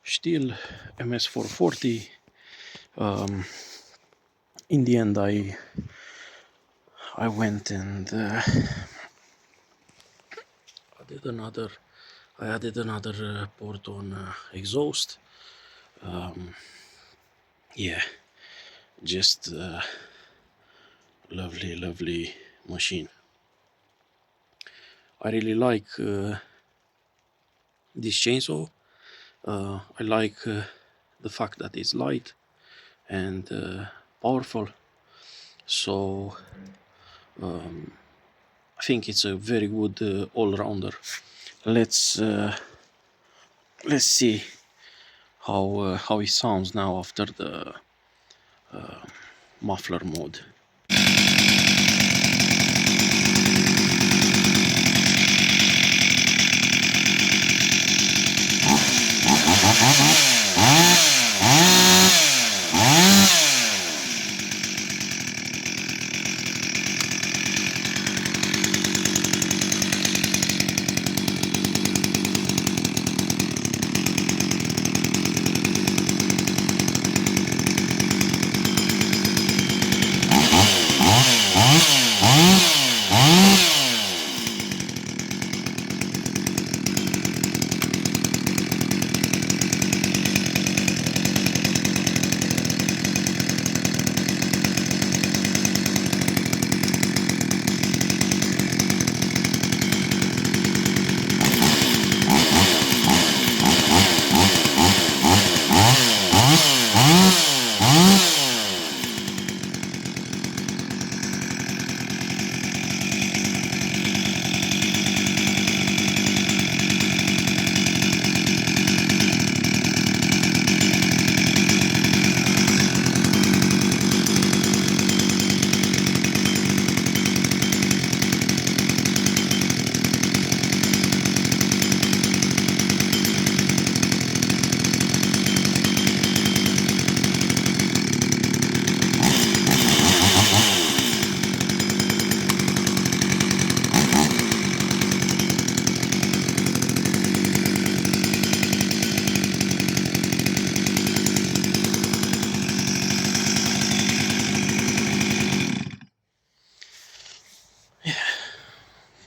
Stihl MS440. In the end, I went and I added another port on exhaust. Yeah, just lovely machine. I really like this chainsaw. I like the fact that it's light and powerful. So I think it's a very good all-rounder. Let's see how it sounds now after the muffler mode.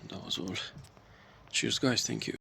That was all. Cheers guys, thank you.